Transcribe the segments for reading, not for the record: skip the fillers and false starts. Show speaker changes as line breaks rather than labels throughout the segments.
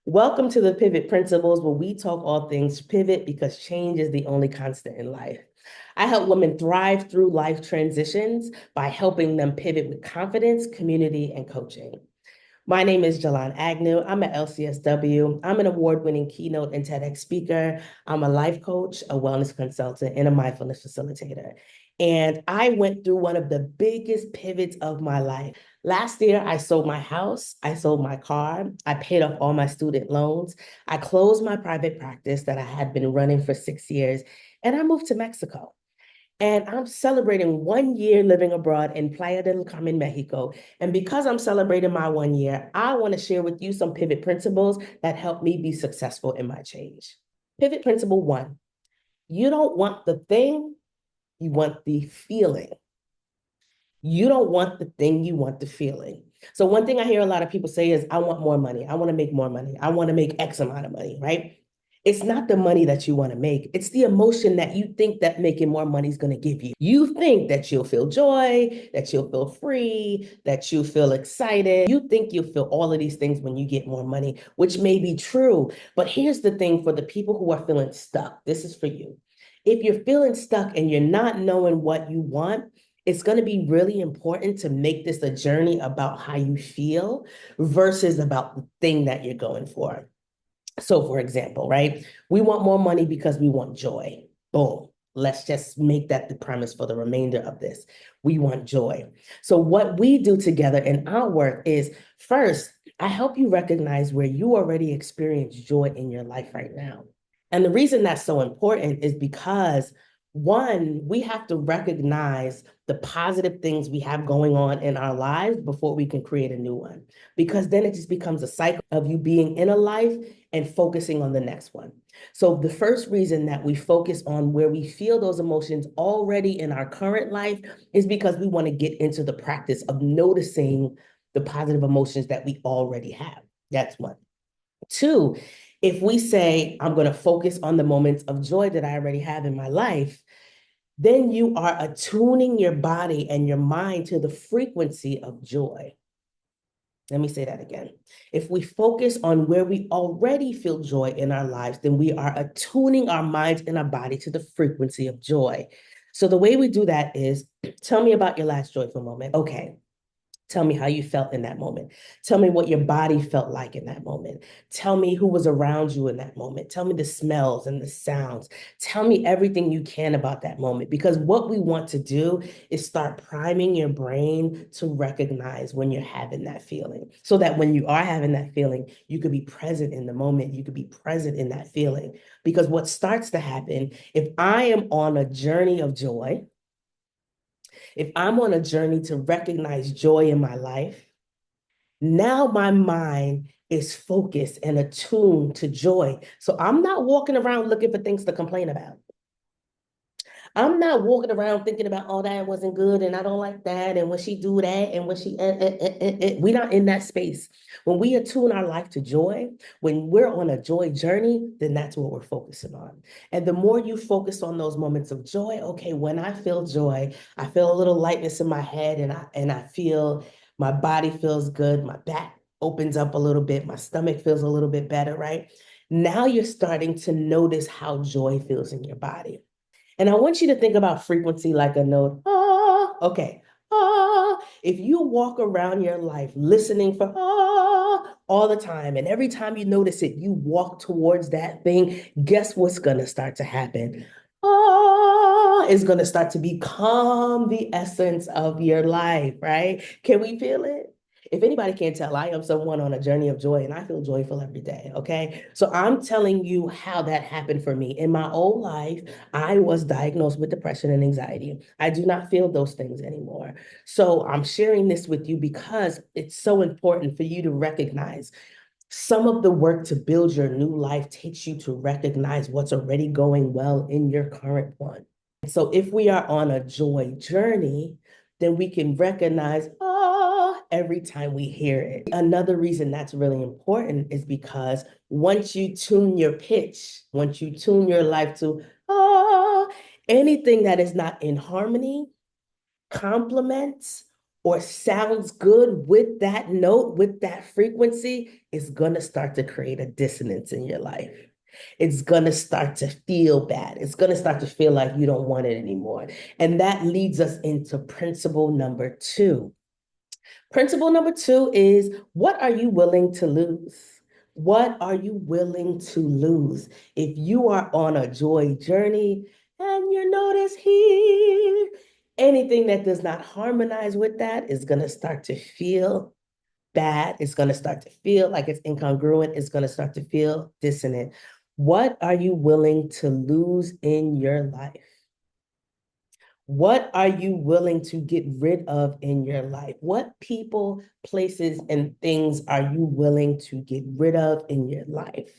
Welcome to the Pivot Principles, where we talk all things pivot because change is the only constant in life. I help women thrive through life transitions by helping them pivot with confidence, community, and coaching. My name is Jalan Agnew. I'm at LCSW. I'm an award-winning keynote and TEDx speaker. I'm a life coach, a wellness consultant, and a mindfulness facilitator. And I went through one of the biggest pivots of my life. Last year, I sold my house, I sold my car, I paid off all my student loans, I closed my private practice that I had been running for 6 years, and I moved to Mexico. And I'm celebrating 1 year living abroad in Playa del Carmen, Mexico. And because I'm celebrating my 1 year, I want to share with you some pivot principles that help me be successful in my change. Pivot principle one, you don't want the thing, you want the feeling. You don't want the thing, you want the feeling. So one thing I hear a lot of people say is, I want more money. I want to make more money. I want to make X amount of money, right? It's not the money that you want to make. It's the emotion that you think that making more money is going to give you. You think that you'll feel joy, that you'll feel free, that you'll feel excited. You think you'll feel all of these things when you get more money, which may be true. But here's the thing for the people who are feeling stuck. This is for you. If you're feeling stuck and you're not knowing what you want, it's going to be really important to make this a journey about how you feel versus about the thing that you're going for. So, for example, right, we want more money because we want joy. Boom. Let's just make that the premise for the remainder of this. We want joy. So, what we do together in our work is first, I help you recognize where you already experience joy in your life right now. And the reason that's so important is because one, we have to recognize the positive things we have going on in our lives before we can create a new one. Because then it just becomes a cycle of you being in a life and focusing on the next one. So the first reason that we focus on where we feel those emotions already in our current life is because we want to get into the practice of noticing the positive emotions that we already have. That's one. Two, if we say, I'm going to focus on the moments of joy that I already have in my life, then you are attuning your body and your mind to the frequency of joy. Let me say that again. If we focus on where we already feel joy in our lives, then we are attuning our minds and our body to the frequency of joy. So the way we do that is, tell me about your last joyful moment. Okay. Tell me how you felt in that moment. Tell me what your body felt like in that moment. Tell me who was around you in that moment. Tell me the smells and the sounds. Tell me everything you can about that moment. Because what we want to do is start priming your brain to recognize when you're having that feeling. So that when you are having that feeling, you could be present in the moment. You could be present in that feeling. Because what starts to happen, if I am on a journey of joy, if I'm on a journey to recognize joy in my life, now my mind is focused and attuned to joy. So I'm not walking around looking for things to complain about. I'm not walking around thinking about, oh, that wasn't good and I don't like that. And when she do that and when she, we're not in that space. When we attune our life to joy, when we're on a joy journey, then that's what we're focusing on. And the more you focus on those moments of joy, okay, when I feel joy, I feel a little lightness in my head and I feel my body feels good. My back opens up a little bit. My stomach feels a little bit better, right? Now you're starting to notice how joy feels in your body. And I want you to think about frequency like a note. Ah, okay. Ah, if you walk around your life listening for all the time, and every time you notice it, you walk towards that thing, guess what's going to start to happen? Ah, is going to start to become the essence of your life, right? Can we feel it? If anybody can't tell, I am someone on a journey of joy and I feel joyful every day. Okay. So I'm telling you how that happened for me. In my old life, I was diagnosed with depression and anxiety. I do not feel those things anymore. So I'm sharing this with you because it's so important for you to recognize some of the work to build your new life takes you to recognize what's already going well in your current one. So if we are on a joy journey, then we can recognize, every time we hear it. Another reason that's really important is because once you tune your pitch, once you tune your life to, anything that is not in harmony, complements, or sounds good with that note, with that frequency, it's going to start to create a dissonance in your life. It's going to start to feel bad. It's going to start to feel like you don't want it anymore. And that leads us into principle number 2. Principle number 2 is, what are you willing to lose? What are you willing to lose? If you are on a joy journey and you notice here, anything that does not harmonize with that is going to start to feel bad. It's going to start to feel like it's incongruent. It's going to start to feel dissonant. What are you willing to lose in your life? What are you willing to get rid of in your life? What people, places, and things are you willing to get rid of in your life?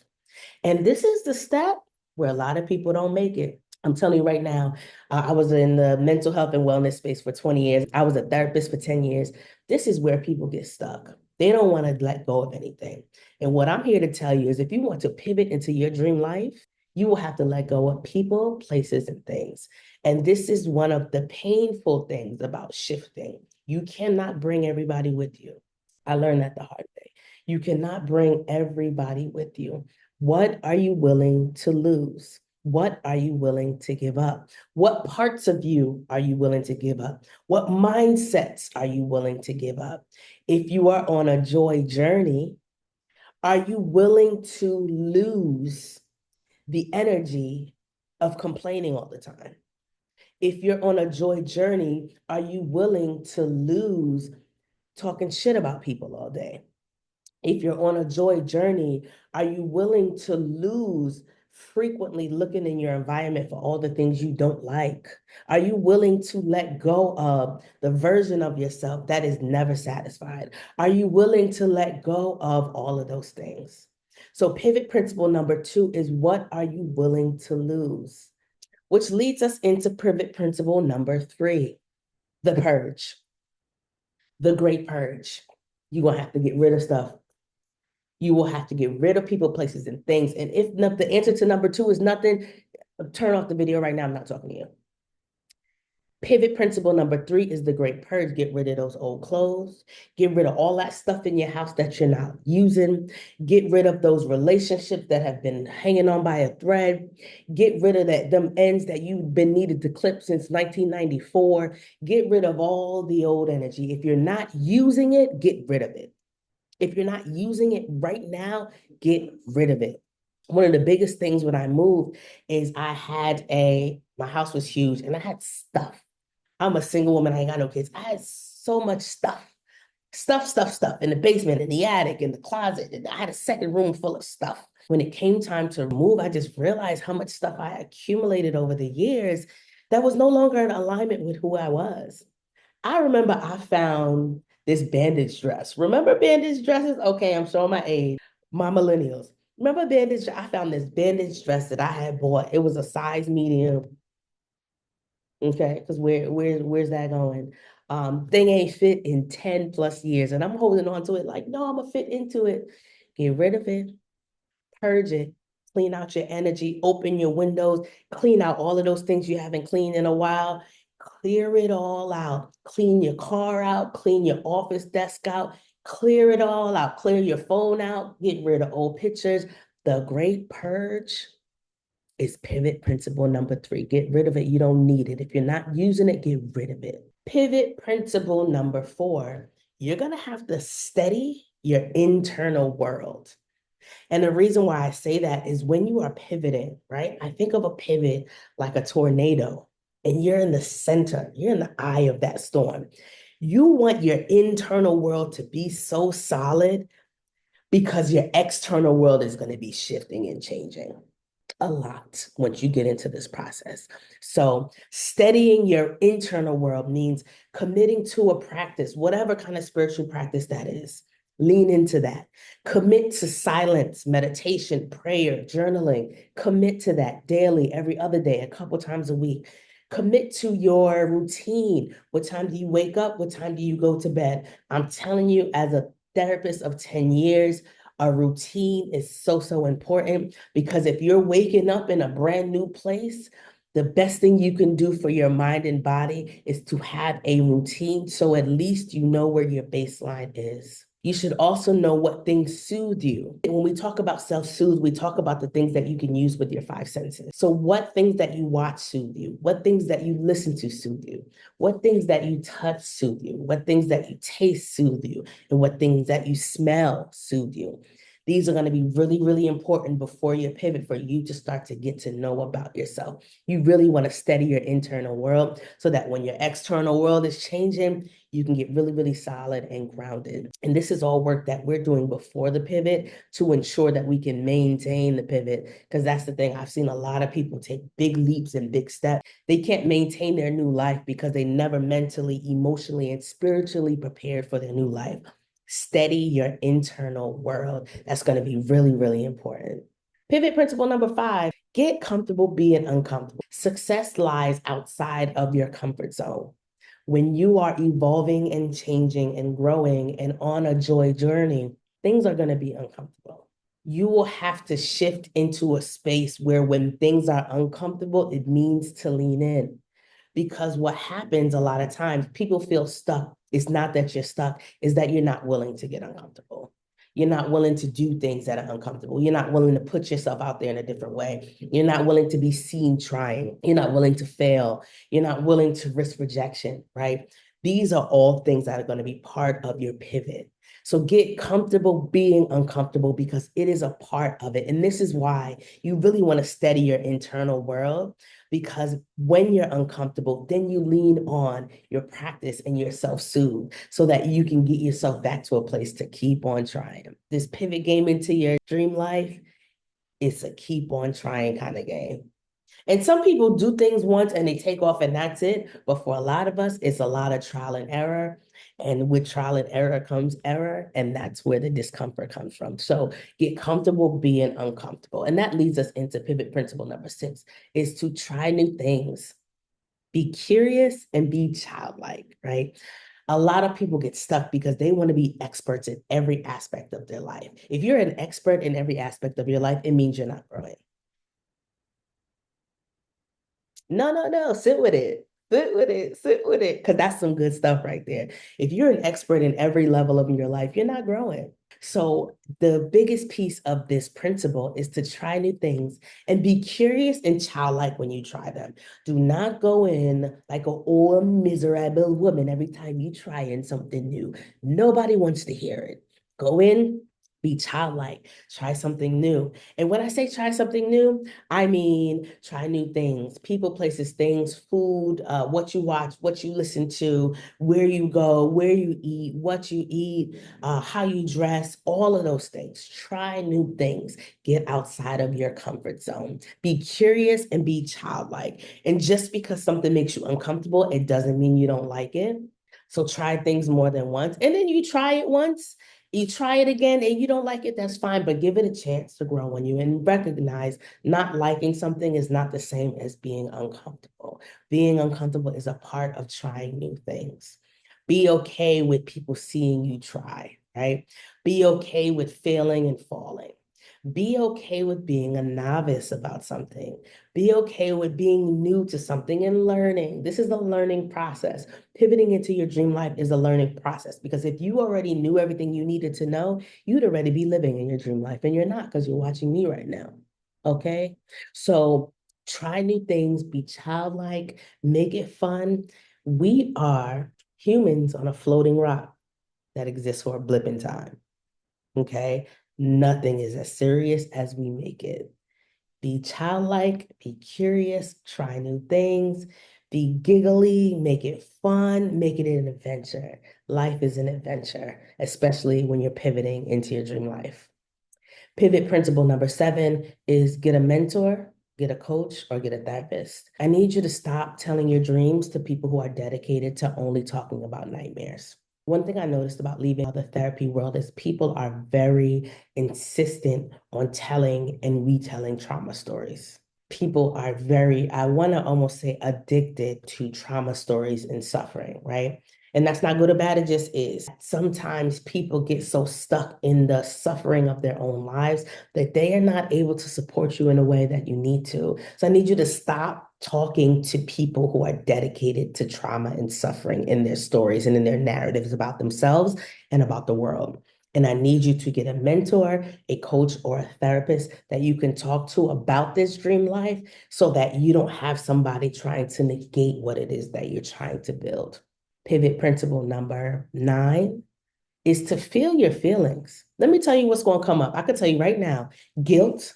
And this is the step where a lot of people don't make it. I'm telling you right now, I was in the mental health and wellness space for 20 years. I was a therapist for 10 years. This is where people get stuck. They don't want to let go of anything. And what I'm here to tell you is, if you want to pivot into your dream life, you will have to let go of people, places, and things. And this is one of the painful things about shifting. You cannot bring everybody with you. I learned that the hard way. You cannot bring everybody with you. What are you willing to lose? What are you willing to give up? What parts of you are you willing to give up? What mindsets are you willing to give up? If you are on a joy journey, are you willing to lose the energy of complaining all the time? If you're on a joy journey, are you willing to lose talking shit about people all day? If you're on a joy journey, are you willing to lose frequently looking in your environment for all the things you don't like? Are you willing to let go of the version of yourself that is never satisfied? Are you willing to let go of all of those things? So pivot principle number 2 is, what are you willing to lose? Which leads us into pivot principle number 3, the purge, the great purge. You're going to have to get rid of stuff. You will have to get rid of people, places, and things. And if not, the answer to number 2 is nothing, turn off the video right now. I'm not talking to you. Pivot principle number 3 is the great purge. Get rid of those old clothes. Get rid of all that stuff in your house that you're not using. Get rid of those relationships that have been hanging on by a thread. Get rid of them ends that you've been needed to clip since 1994. Get rid of all the old energy. If you're not using it, get rid of it. If you're not using it right now, get rid of it. One of the biggest things when I moved is my house was huge and I had stuff. I'm a single woman. I ain't got no kids. I had so much stuff in the basement, in the attic, in the closet. And I had a second room full of stuff. When it came time to move, I just realized how much stuff I accumulated over the years that was no longer in alignment with who I was. I remember I found this bandage dress. Remember bandage dresses? Okay, I'm showing my age. My millennials. Remember bandage? I found this bandage dress that I had bought. It was a size medium. Okay, because where's that going? Thing ain't fit in 10 plus years. And I'm holding on to it like, no, I'm gonna fit into it. Get rid of it, purge it, clean out your energy, open your windows, clean out all of those things you haven't cleaned in a while. Clear it all out. Clean your car out, clean your office desk out, clear it all out. Clear your phone out, get rid of old pictures. The great purge is pivot principle number 3. Get rid of it. You don't need it. If you're not using it, get rid of it. Pivot principle number 4, you're going to have to steady your internal world. And the reason why I say that is, when you are pivoting, right? I think of a pivot like a tornado, and you're in the center, you're in the eye of that storm. You want your internal world to be so solid because your external world is going to be shifting and changing a lot once you get into this process. So steadying your internal world means committing to a practice, whatever kind of spiritual practice that is. Lean into that. Commit to silence, meditation, prayer, journaling. Commit to that daily, every other day, a couple times a week. Commit to your routine. What time do you wake up? What time do you go to bed? I'm telling you, as a therapist of 10 years, a routine is so important, because if you're waking up in a brand new place, The best thing you can do for your mind and body is to have a routine so at least you know where your baseline is. You should also know what things soothe you. When we talk about self-soothe, we talk about the things that you can use with your five senses. So what things that you watch soothe you? What things that you listen to soothe you? What things that you touch soothe you? What things that you taste soothe you? And what things that you smell soothe you? These are going to be really, really important before you pivot for you to start to get to know about yourself. You really want to steady your internal world so that when your external world is changing, you can get really, really solid and grounded. And this is all work that we're doing before the pivot to ensure that we can maintain the pivot. Because that's the thing. I've seen a lot of people take big leaps and big steps. They can't maintain their new life because they never mentally, emotionally, and spiritually prepared for their new life. Steady your internal world. That's going to be really, really important. Pivot principle number 5, get comfortable being uncomfortable. Success lies outside of your comfort zone. When you are evolving and changing and growing and on a joy journey, things are going to be uncomfortable. You will have to shift into a space where when things are uncomfortable, it means to lean in. Because what happens a lot of times, people feel stuck. It's not that you're stuck, it's that you're not willing to get uncomfortable. You're not willing to do things that are uncomfortable. You're not willing to put yourself out there in a different way. You're not willing to be seen trying. You're not willing to fail. You're not willing to risk rejection, right? These are all things that are going to be part of your pivot. So get comfortable being uncomfortable because it is a part of it. And this is why you really want to steady your internal world, because when you're uncomfortable, then you lean on your practice and your self-soothe so that you can get yourself back to a place to keep on trying. This pivot game into your dream life, it's a keep on trying kind of game. And some people do things once and they take off and that's it. But for a lot of us, it's a lot of trial and error. And with trial and error comes error. And that's where the discomfort comes from. So get comfortable being uncomfortable. And that leads us into pivot principle number 6, is to try new things. Be curious and be childlike, right? A lot of people get stuck because they want to be experts in every aspect of their life. If you're an expert in every aspect of your life, it means you're not growing. No. Sit with it. Sit with it. Sit with it. Because that's some good stuff right there. If you're an expert in every level of your life, you're not growing. So the biggest piece of this principle is to try new things and be curious and childlike when you try them. Do not go in like an old miserable woman every time you try in something new. Nobody wants to hear it. Go in, be childlike, try something new. And when I say try something new, I mean try new things, people, places, things, food, what you watch, what you listen to, where you go, where you eat, what you eat, how you dress, all of those things. Try new things. Get outside of your comfort zone. Be curious and be childlike. And just because something makes you uncomfortable, it doesn't mean you don't like it. So try things more than once. And then you try it once, you try it again and you don't like it, that's fine, but give it a chance to grow on you and recognize not liking something is not the same as being uncomfortable. Being uncomfortable is a part of trying new things. Be okay with people seeing you try, right? Be okay with failing and falling. Be okay with being a novice about something. Be okay with being new to something and learning. This is a learning process. Pivoting into your dream life is a learning process, because if you already knew everything you needed to know, you'd already be living in your dream life, and you're not because you're watching me right now. Okay? So try new things, be childlike, make it fun. We are humans on a floating rock that exists for a blip in time. Okay? Nothing is as serious as we make it. Be childlike, be curious, try new things, be giggly, make it fun, make it an adventure. Life is an adventure, especially when you're pivoting into your dream life. Pivot principle number 7 is get a mentor, get a coach, or get a therapist. I need you to stop telling your dreams to people who are dedicated to only talking about nightmares. One thing I noticed about leaving the therapy world is people are very insistent on telling and retelling trauma stories. People are very, I want to almost say, addicted to trauma stories and suffering, right? And that's not good or bad, it just is. Sometimes people get so stuck in the suffering of their own lives that they are not able to support you in a way that you need to. So I need you to stop talking to people who are dedicated to trauma and suffering in their stories and in their narratives about themselves and about the world. And I need you to get a mentor, a coach, or a therapist that you can talk to about this dream life so that you don't have somebody trying to negate what it is that you're trying to build. Pivot principle number 9 is to feel your feelings. Let me tell you what's going to come up. I can tell you right now, guilt,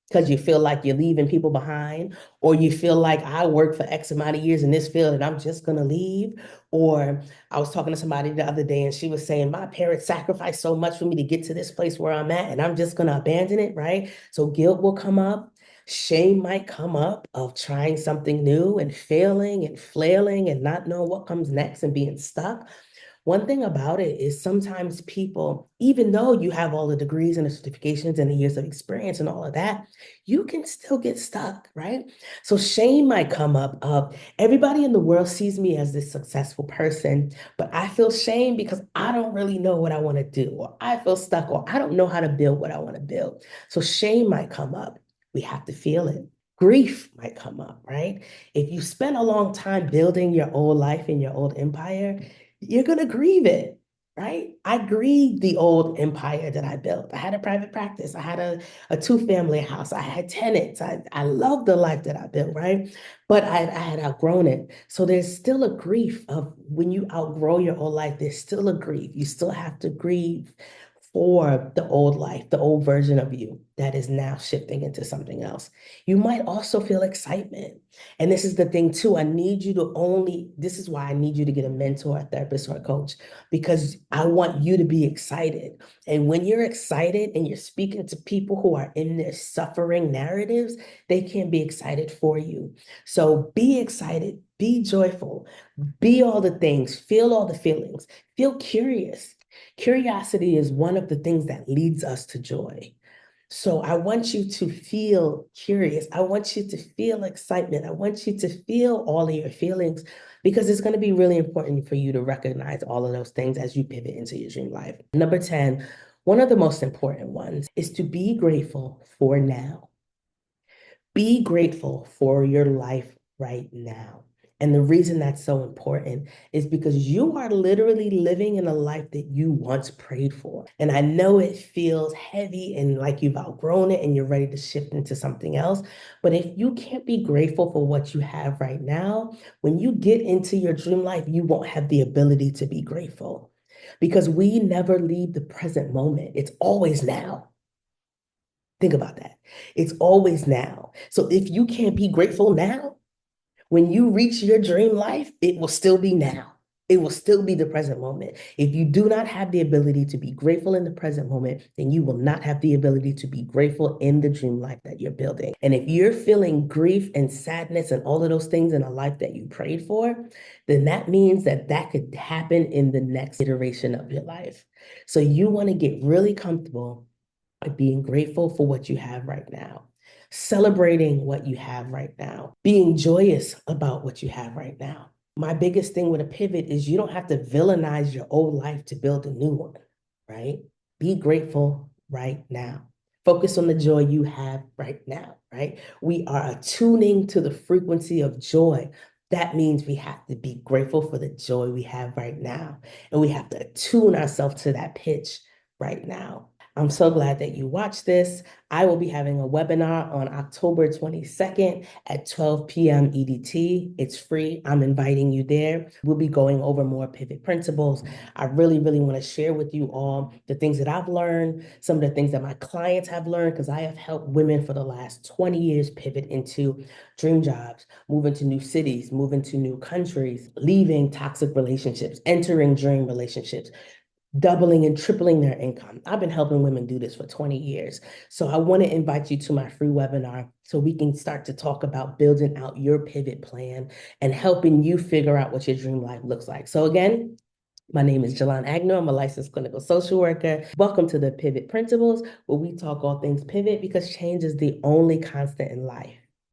because you feel like you're leaving people behind, or you feel like I worked for X amount of years in this field and I'm just gonna leave. Or I was talking to somebody the other day and she was saying, my parents sacrificed so much for me to get to this place where I'm at, and I'm just gonna abandon it, right? So guilt will come up. Shame might come up of trying something new and failing and flailing and not knowing what comes next and being stuck. One thing about it is sometimes people, even though you have all the degrees and the certifications and the years of experience and all of that, you can still get stuck, right? So shame might come up of everybody in the world sees me as this successful person, but I feel shame because I don't really know what I want to do, or I feel stuck, or I don't know how to build what I want to build. So shame might come up. We have to feel it. Grief might come up, right? If you spend a long time building your old life in your old empire, you're going to grieve it, right? I grieved the old empire that I built. I had a private practice. I had a two-family house. I had tenants. I loved the life that I built, right? But I had outgrown it. So there's still a grief of when you outgrow your old life, there's still a grief. You still have to grieve for the old life, the old version of you that is now shifting into something else. You might also feel excitement. And this is the thing too. This is why I need you to get a mentor, a therapist, or a coach, because I want you to be excited. And when you're excited and you're speaking to people who are in their suffering narratives, they can be excited for you. So be excited, be joyful, be all the things, feel all the feelings, feel curious. Curiosity is one of the things that leads us to joy. So I want you to feel curious. I want you to feel excitement. I want you to feel all of your feelings, because it's going to be really important for you to recognize all of those things as you pivot into your dream life. Number 10, one of the most important ones is to be grateful for now. Be grateful for your life right now. And the reason that's so important is because you are literally living in a life that you once prayed for. And I know it feels heavy and like you've outgrown it and you're ready to shift into something else. But if you can't be grateful for what you have right now, when you get into your dream life, you won't have the ability to be grateful, because we never leave the present moment. It's always now. Think about that. It's always now. So if you can't be grateful now, when you reach your dream life, it will still be now. It will still be the present moment. If you do not have the ability to be grateful in the present moment, then you will not have the ability to be grateful in the dream life that you're building. And if you're feeling grief and sadness and all of those things in a life that you prayed for, then that means that that could happen in the next iteration of your life. So you want to get really comfortable by being grateful for what you have right now, celebrating what you have right now, being joyous about what you have right now. My biggest thing with a pivot is you don't have to villainize your old life to build a new one, right? Be grateful right now. Focus on the joy you have right now, right? We are attuning to the frequency of joy. That means we have to be grateful for the joy we have right now. And we have to attune ourselves to that pitch right now. I'm so glad that you watched this. I will be having a webinar on October 22nd at 12 p.m. EDT. It's free. I'm inviting you there. We'll be going over more pivot principles. I really, really want to share with you all the things that I've learned, some of the things that my clients have learned, because I have helped women for the last 20 years pivot into dream jobs, move into new cities, move into new countries, leaving toxic relationships, entering dream relationships, doubling and tripling their income. I've been helping women do this for 20 years. So I want to invite you to my free webinar so we can start to talk about building out your pivot plan and helping you figure out what your dream life looks like. So again, my name is Jalan Agnew. I'm a licensed clinical social worker. Welcome to the Pivot Principles, where we talk all things pivot, because change is the only constant in life.